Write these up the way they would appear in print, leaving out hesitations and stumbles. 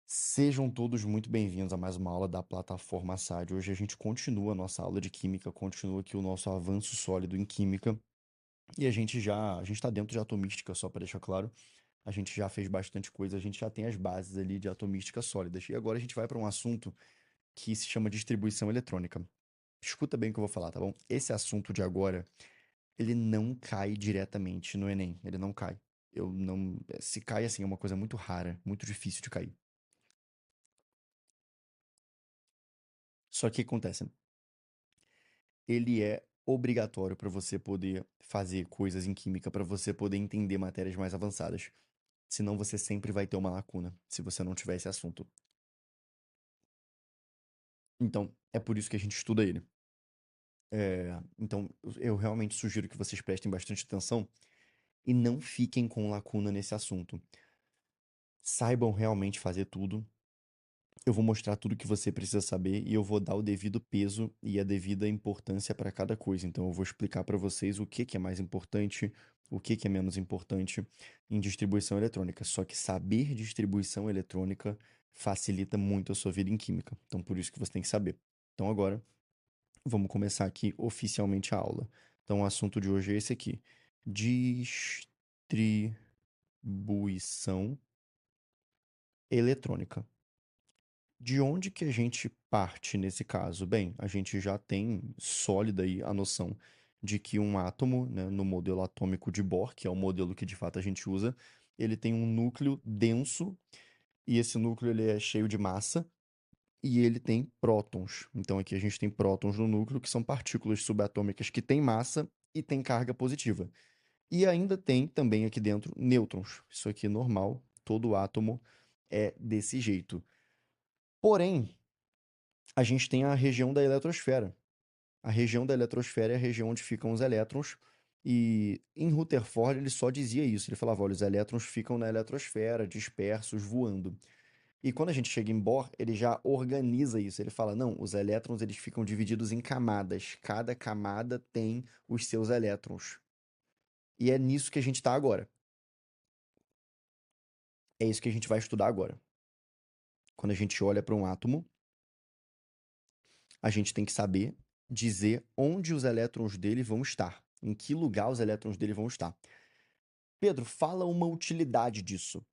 Sejam todos muito bem-vindos a mais uma aula da plataforma SAD. Hoje a gente continua a nossa aula de química, continua aqui o nosso avanço sólido em química. E a gente está dentro de atomística, só para deixar claro. A gente já fez bastante coisa, a gente já tem as bases ali de atomística sólidas. E agora a gente vai para um assunto que se chama distribuição eletrônica. Escuta bem o que eu vou falar, tá bom? Esse assunto de agora, ele não cai diretamente no Enem, ele não cai. Eu não, se cai assim, é uma coisa muito rara, muito difícil de cair. Só que o que acontece? Ele é obrigatório para você poder fazer coisas em química, para você poder entender matérias mais avançadas. Senão você sempre vai ter uma lacuna, se você não tiver esse assunto. Então, é por isso que a gente estuda ele. Então, eu realmente sugiro que vocês prestem bastante atenção e não fiquem com lacuna nesse assunto. Saibam realmente fazer tudo. Eu vou mostrar tudo que você precisa saber e eu vou dar o devido peso e a devida importância para cada coisa. Então, eu vou explicar para vocês o que que é mais importante, o que que é menos importante em distribuição eletrônica. Só que saber distribuição eletrônica facilita muito a sua vida em química. Então, por isso que você tem que saber. Então, agora, vamos começar aqui oficialmente a aula. Então, o assunto de hoje é esse aqui: distribuição eletrônica. De onde que a gente parte nesse caso? Bem, a gente já tem sólida aí a noção de que um átomo, né, no modelo atômico de Bohr, que é o modelo que de fato a gente usa, ele tem um núcleo denso e esse núcleo ele é cheio de massa e ele tem prótons. Então aqui a gente tem prótons no núcleo, que são partículas subatômicas que têm massa e têm carga positiva. E ainda tem também aqui dentro nêutrons. Isso aqui é normal, todo átomo é desse jeito. Porém, a gente tem a região da eletrosfera. A região da eletrosfera é a região onde ficam os elétrons. E em Rutherford ele só dizia isso. Ele falava, olha, os elétrons ficam na eletrosfera, dispersos, voando. E quando a gente chega em Bohr, ele já organiza isso. Ele fala, não, os elétrons eles ficam divididos em camadas. Cada camada tem os seus elétrons. E é nisso que a gente está agora. É isso que a gente vai estudar agora. Quando a gente olha para um átomo, a gente tem que saber dizer onde os elétrons dele vão estar, em que lugar os elétrons dele vão estar. Pedro, fala uma utilidade disso.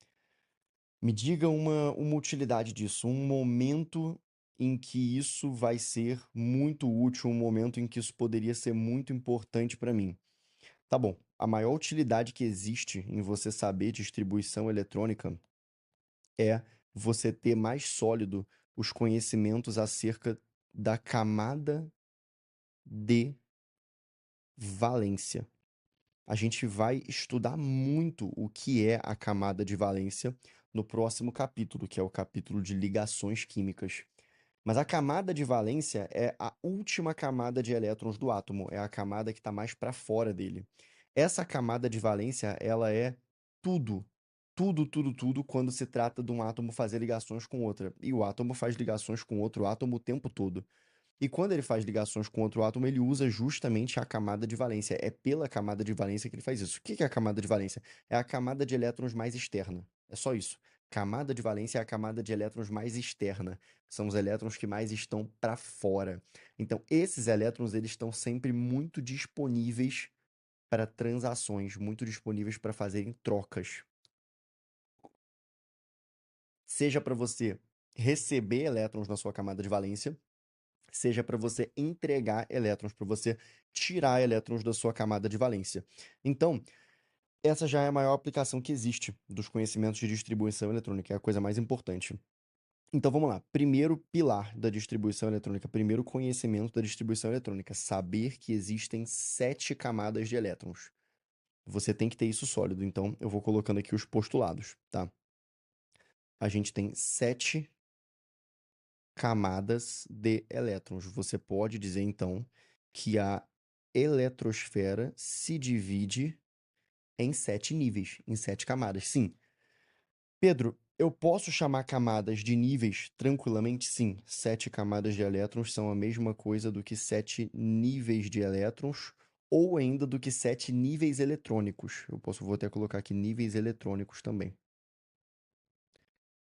Me diga uma utilidade disso, um momento em que isso vai ser muito útil, um momento em que isso poderia ser muito importante para mim. Tá bom, a maior utilidade que existe em você saber distribuição eletrônica é você ter mais sólido os conhecimentos acerca da camada de valência. A gente vai estudar muito o que é a camada de valência no próximo capítulo, que é o capítulo de ligações químicas. Mas a camada de valência é a última camada de elétrons do átomo, é a camada que está mais para fora dele. Essa camada de valência, ela é tudo, tudo quando se trata de um átomo fazer ligações com outra. E o átomo faz ligações com outro átomo o tempo todo. E quando ele faz ligações com outro átomo, ele usa justamente a camada de valência. É pela camada de valência que ele faz isso. O que é a camada de valência? É a camada de elétrons mais externa. É só isso. Camada de valência é a camada de elétrons mais externa. São os elétrons que mais estão para fora. Então, esses elétrons eles estão sempre muito disponíveis para transações, muito disponíveis para fazerem trocas. Seja para você receber elétrons na sua camada de valência, seja para você entregar elétrons, para você tirar elétrons da sua camada de valência. Então, essa já é a maior aplicação que existe dos conhecimentos de distribuição eletrônica, é a coisa mais importante. Então vamos lá. Primeiro pilar da distribuição eletrônica, primeiro conhecimento da distribuição eletrônica, saber que existem 7 camadas de elétrons. Você tem que ter isso sólido, então eu vou colocando aqui os postulados, tá? A gente tem 7 camadas de elétrons. Você pode dizer, então, que a eletrosfera se divide em 7 níveis, em 7 camadas. Sim. Pedro, eu posso chamar camadas de níveis tranquilamente? Sim. 7 camadas de elétrons são a mesma coisa do que 7 níveis de elétrons ou ainda do que 7 níveis eletrônicos. Vou até colocar aqui níveis eletrônicos também.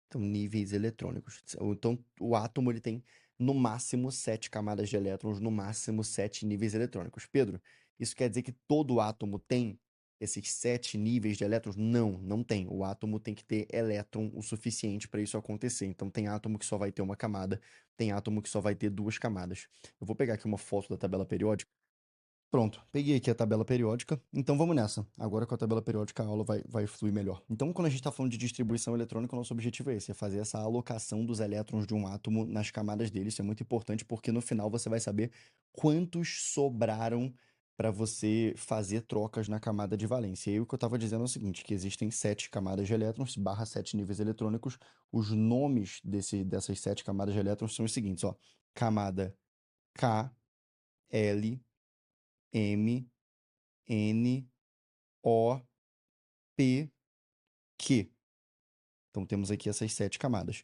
Então, níveis eletrônicos. Então, o átomo ele tem no máximo 7 camadas de elétrons, no máximo 7 níveis eletrônicos. Pedro, isso quer dizer que todo átomo tem esses 7 níveis de elétrons? Não, não tem. O átomo tem que ter elétron o suficiente para isso acontecer. Então, tem átomo que só vai ter uma camada, tem átomo que só vai ter duas camadas. Eu vou pegar aqui uma foto da tabela periódica. Pronto, peguei aqui a tabela periódica. Então vamos nessa. Agora com a tabela periódica a aula vai fluir melhor. Então, quando a gente está falando de distribuição eletrônica, o nosso objetivo é esse, é fazer essa alocação dos elétrons de um átomo nas camadas dele. Isso é muito importante porque no final você vai saber quantos sobraram para você fazer trocas na camada de valência. E aí o que eu estava dizendo é o seguinte, que existem 7 camadas de elétrons, barra 7 níveis eletrônicos. Os nomes dessas 7 camadas de elétrons são os seguintes, ó. Camada K, L, M, N, O, P, Q. Então temos aqui essas 7 camadas.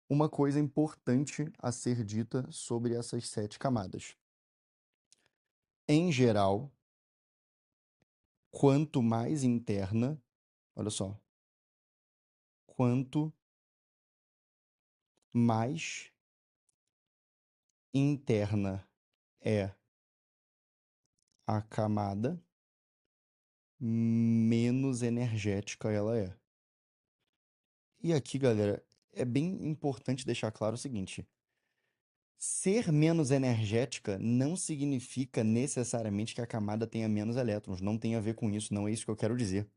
Uma coisa importante a ser dita sobre essas 7 camadas. Em geral, quanto mais interna, olha só, quanto mais interna é a camada, menos energética ela é. E aqui, galera, é bem importante deixar claro o seguinte: ser menos energética não significa necessariamente que a camada tenha menos elétrons. Não tem a ver com isso, não é isso que eu quero dizer.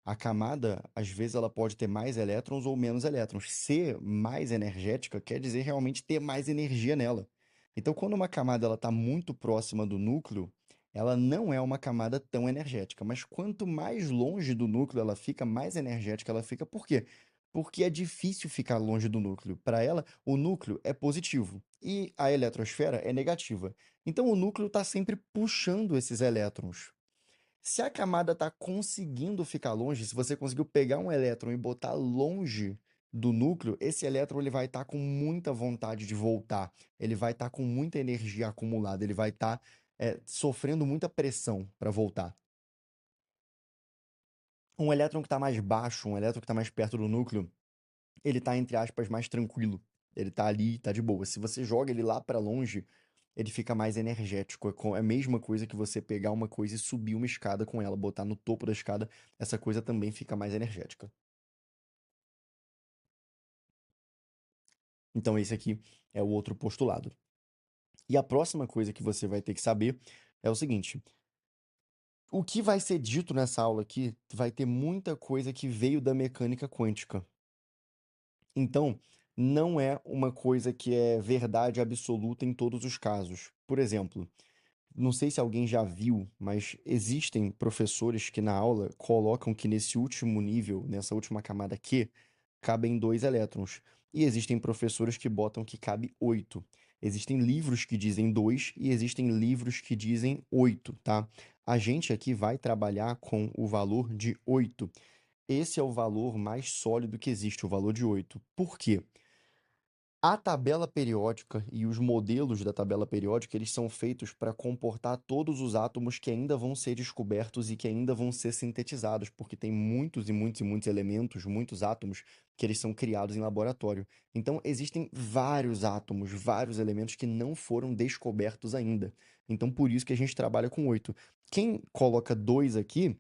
A camada, às vezes, ela pode ter mais elétrons ou menos elétrons. Ser mais energética quer dizer realmente ter mais energia nela. Então, quando uma camada está muito próxima do núcleo, ela não é uma camada tão energética. Mas quanto mais longe do núcleo ela fica, mais energética ela fica. Por quê? Porque é difícil ficar longe do núcleo. Para ela, o núcleo é positivo e a eletrosfera é negativa. Então, o núcleo está sempre puxando esses elétrons. Se a camada está conseguindo ficar longe, se você conseguiu pegar um elétron e botar longe do núcleo, esse elétron ele vai estar com muita vontade de voltar. Ele vai estar com muita energia acumulada. Ele vai estar sofrendo muita pressão para voltar. Um elétron que está mais baixo, um elétron que está mais perto do núcleo, ele está, entre aspas, mais tranquilo. Ele está ali, está de boa. Se você joga ele lá para longe, ele fica mais energético. É a mesma coisa que você pegar uma coisa e subir uma escada com ela, botar no topo da escada, essa coisa também fica mais energética. Então, esse aqui é o outro postulado. E a próxima coisa que você vai ter que saber é o seguinte: o que vai ser dito nessa aula aqui vai ter muita coisa que veio da mecânica quântica. Então, não é uma coisa que é verdade absoluta em todos os casos. Por exemplo, não sei se alguém já viu, mas existem professores que na aula colocam que nesse último nível, nessa última camada Q, cabem 2 elétrons. E existem professores que botam que cabe 8. Existem livros que dizem 2 e existem livros que dizem 8, tá? A gente aqui vai trabalhar com o valor de 8. Esse é o valor mais sólido que existe, o valor de 8. Por quê? A tabela periódica e os modelos da tabela periódica, eles são feitos para comportar todos os átomos que ainda vão ser descobertos e que ainda vão ser sintetizados, porque tem muitos e muitos e muitos elementos, muitos átomos que eles são criados em laboratório. Então, existem vários átomos, vários elementos que não foram descobertos ainda. Então, por isso que a gente trabalha com 8. Quem coloca 2 aqui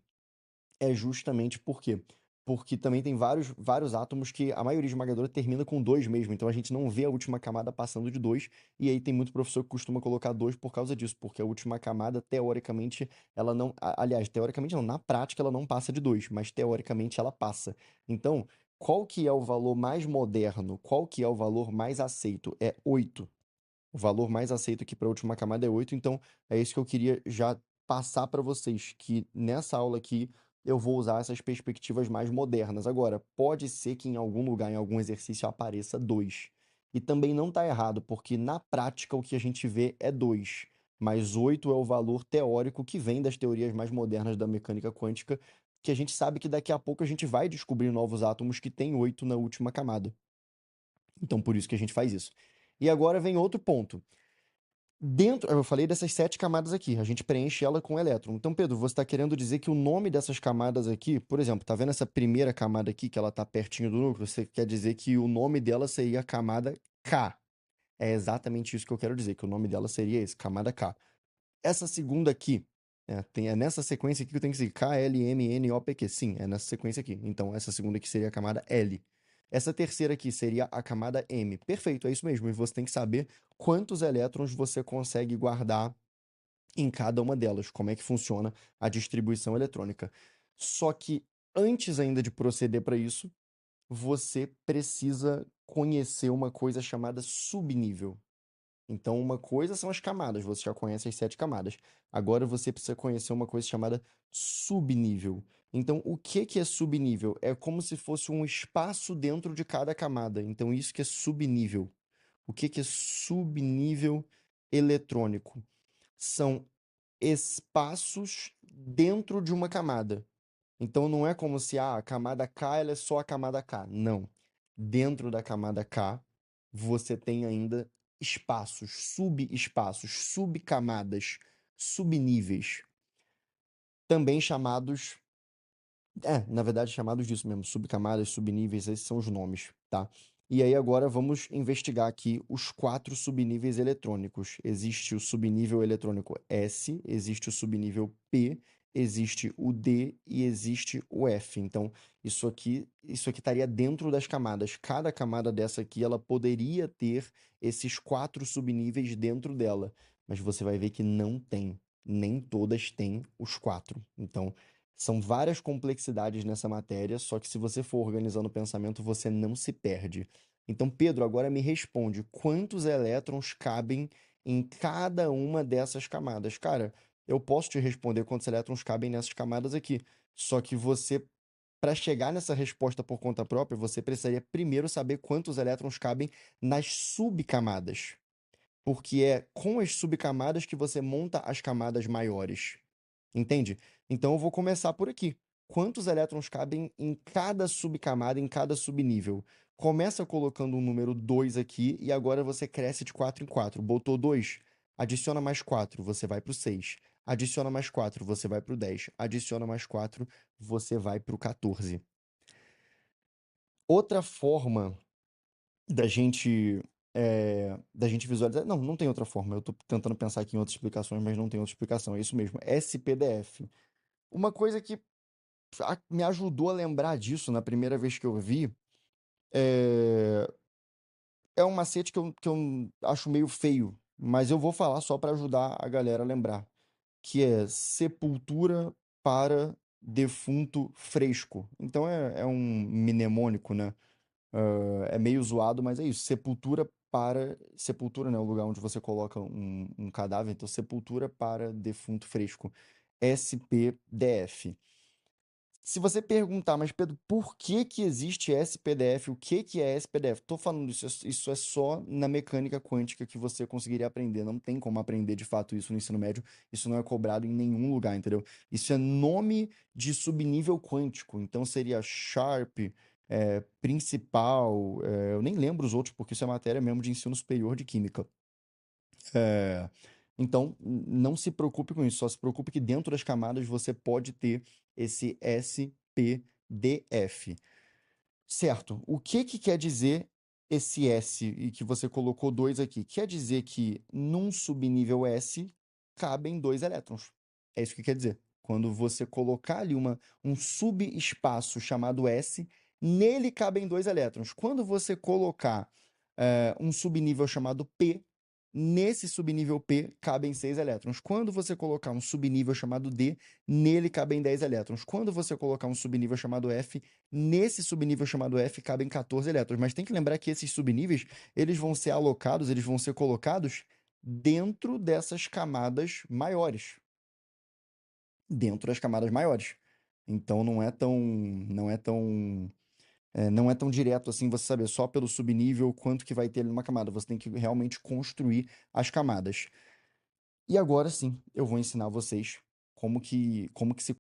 é justamente por quê? Porque também tem vários átomos que a maioria esmagadora termina com 2 mesmo, então a gente não vê a última camada passando de 2, e aí tem muito professor que costuma colocar 2 por causa disso, porque a última camada, teoricamente, ela não. Aliás, teoricamente não, na prática ela não passa de 2, mas teoricamente ela passa. Então, qual que é o valor mais moderno? Qual que é o valor mais aceito? É 8. O valor mais aceito aqui para a última camada é 8, então é isso que eu queria já passar para vocês, que nessa aula aqui eu vou usar essas perspectivas mais modernas. Agora, pode ser que em algum lugar, em algum exercício, apareça 2. E também não está errado, porque na prática o que a gente vê é 2. Mas 8 é o valor teórico que vem das teorias mais modernas da mecânica quântica, que a gente sabe que daqui a pouco a gente vai descobrir novos átomos que têm 8 na última camada. Então, por isso que a gente faz isso. E agora vem outro ponto. Eu falei dessas 7 camadas aqui, a gente preenche ela com elétron. Então, Pedro, você está querendo dizer que o nome dessas camadas aqui, por exemplo, tá vendo essa primeira camada aqui, que ela tá pertinho do núcleo? Você quer dizer que o nome dela seria a camada K. É exatamente isso que eu quero dizer, que o nome dela seria esse, camada K. Essa segunda aqui, é nessa sequência aqui que eu tenho que seguir, K, L, M, N, O, P, Q. Sim, é nessa sequência aqui. Então, essa segunda aqui seria a camada L. Essa terceira aqui seria a camada M. Perfeito, é isso mesmo. E você tem que saber quantos elétrons você consegue guardar em cada uma delas, como é que funciona a distribuição eletrônica. Só que antes ainda de proceder para isso, você precisa conhecer uma coisa chamada subnível. Então, uma coisa são as camadas, você já conhece as 7 camadas. Agora você precisa conhecer uma coisa chamada subnível. Então, o que que é subnível? É como se fosse um espaço dentro de cada camada. Então, isso que é subnível. O que que é subnível eletrônico? São espaços dentro de uma camada. Então não é como se a camada K ela é só a camada K. Não. Dentro da camada K, você tem ainda espaços, subespaços, subcamadas, subníveis, também chamados na verdade, chamados disso mesmo, subcamadas, subníveis, esses são os nomes, tá? E aí agora vamos investigar aqui os 4 subníveis eletrônicos. Existe o subnível eletrônico S, existe o subnível P, existe o D e existe o F. Então, isso aqui estaria dentro das camadas. Cada camada dessa aqui, ela poderia ter esses 4 subníveis dentro dela, mas você vai ver que não tem. Nem todas têm os 4. Então, são várias complexidades nessa matéria, só que se você for organizando o pensamento, você não se perde. Então, Pedro, agora me responde: quantos elétrons cabem em cada uma dessas camadas? Cara, eu posso te responder quantos elétrons cabem nessas camadas aqui. Só que você, para chegar nessa resposta por conta própria, você precisaria primeiro saber quantos elétrons cabem nas subcamadas. Porque é com as subcamadas que você monta as camadas maiores. Entende? Então eu vou começar por aqui. Quantos elétrons cabem em cada subcamada, em cada subnível? Começa colocando um número 2 aqui e agora você cresce de 4 em 4. Botou 2, adiciona mais 4, você vai para o 6. Adiciona mais 4, você vai para o 10. Adiciona mais 4, você vai para o 14. Outra forma da gente visualizar. Não, não tem outra forma. Eu estou tentando pensar aqui em outras explicações, mas não tem outra explicação. É isso mesmo. SPDF. Uma coisa que me ajudou a lembrar disso na primeira vez que eu vi é, é um macete que eu acho meio feio, mas eu vou falar só para ajudar a galera a lembrar, que é sepultura para defunto fresco. Então é um mnemônico, né? É meio zoado, mas é isso. Sepultura para. Sepultura, né? O lugar onde você coloca um cadáver. Então, sepultura para defunto fresco. SPDF. Se você perguntar, mas Pedro, por que que existe SPDF? O que que é SPDF? Tô falando isso é só na mecânica quântica que você conseguiria aprender. Não tem como aprender de fato isso no ensino médio. Isso não é cobrado em nenhum lugar, entendeu? Isso é nome de subnível quântico. Então seria Sharp, principal. Eu nem lembro os outros porque isso é matéria mesmo de ensino superior de química. É, então, não se preocupe com isso, só se preocupe que dentro das camadas você pode ter esse SPDF. Certo. O que que quer dizer esse S e que você colocou 2 aqui? Quer dizer que num subnível S cabem 2 elétrons. É isso que quer dizer. Quando você colocar ali um subespaço chamado S, nele cabem 2 elétrons. Quando você colocar um subnível chamado P, nesse subnível P cabem 6 elétrons. Quando você colocar um subnível chamado D, nele cabem 10 elétrons. Quando você colocar um subnível chamado F, nesse subnível chamado F cabem 14 elétrons, mas tem que lembrar que esses subníveis, eles vão ser alocados, eles vão ser colocados dentro dessas camadas maiores, dentro das camadas maiores. Então não é tão direto assim você saber só pelo subnível quanto que vai ter ali numa camada. Você tem que realmente construir as camadas. E agora sim, eu vou ensinar vocês como que se